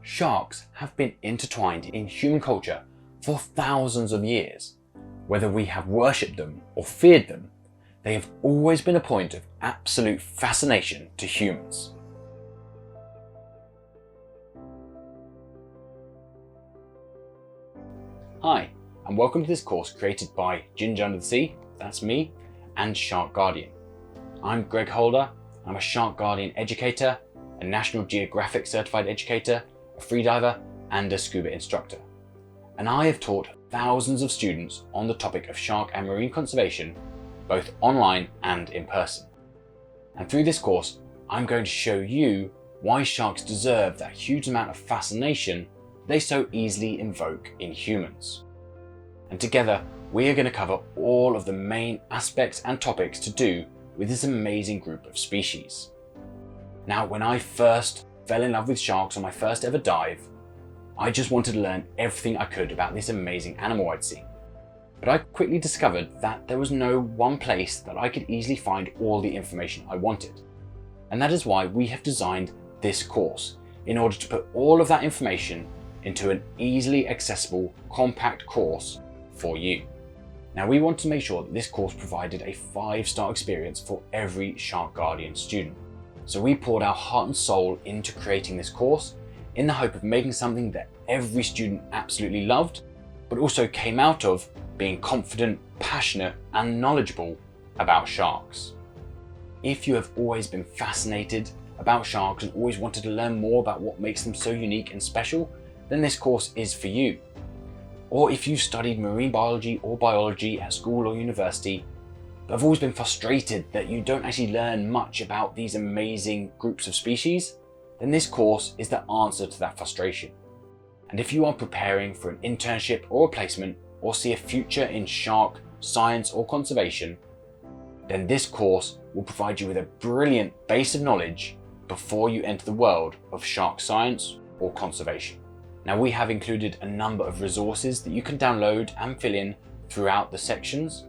Sharks have been intertwined in human culture for thousands of years. Whether we have worshipped them or feared them, they have always been a point of absolute fascination to humans. Hi, and welcome to this course created by Ginger Under the Sea, that's me, and Shark Guardian. I'm Greg Holder. I'm a Shark Guardian educator, a National Geographic certified educator, a freediver, and a scuba instructor. And I have taught thousands of students on the topic of shark and marine conservation, both online and in person. And through this course, I'm going to show you why sharks deserve that huge amount of fascination they so easily invoke in humans. And together, we are going to cover all of the main aspects and topics to do with this amazing group of species. Now, when I first fell in love with sharks on my first ever dive, I just wanted to learn everything I could about this amazing animal I'd seen. But I quickly discovered that there was no one place that I could easily find all the information I wanted. And that is why we have designed this course, in order to put all of that information into an easily accessible, compact course for you. Now, we want to make sure that this course provided a 5-star experience for every Shark Guardian student. So we poured our heart and soul into creating this course in the hope of making something that every student absolutely loved, but also came out of being confident, passionate, and knowledgeable about sharks. If you have always been fascinated about sharks and always wanted to learn more about what makes them so unique and special, then this course is for you. Or if you've studied marine biology or biology at school or university, but have always been frustrated that you don't actually learn much about these amazing groups of species, then this course is the answer to that frustration. And if you are preparing for an internship or a placement, or see a future in shark science or conservation, then this course will provide you with a brilliant base of knowledge before you enter the world of shark science or conservation. Now, we have included a number of resources that you can download and fill in throughout the sections.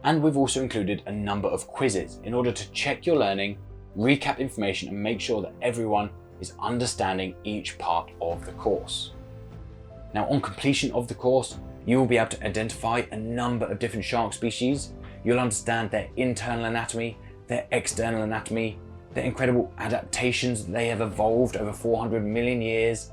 And we've also included a number of quizzes in order to check your learning, recap information, and make sure that everyone is understanding each part of the course. Now, on completion of the course, you will be able to identify a number of different shark species. You'll understand their internal anatomy, their external anatomy, their incredible adaptations that they have evolved over 400 million years,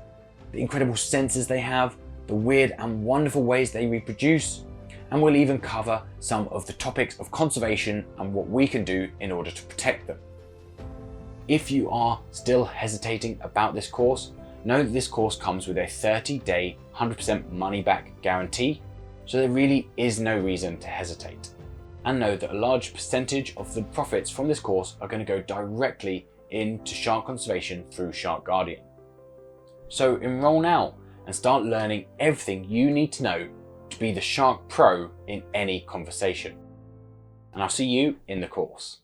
the incredible senses they have, the weird and wonderful ways they reproduce, and we'll even cover some of the topics of conservation and what we can do in order to protect them. If you are still hesitating about this course, know that this course comes with a 30-day, 100% money-back guarantee, so there really is no reason to hesitate. And know that a large percentage of the profits from this course are going to go directly into shark conservation through Shark Guardian. So enroll now and start learning everything you need to know to be the shark pro in any conversation. And I'll see you in the course.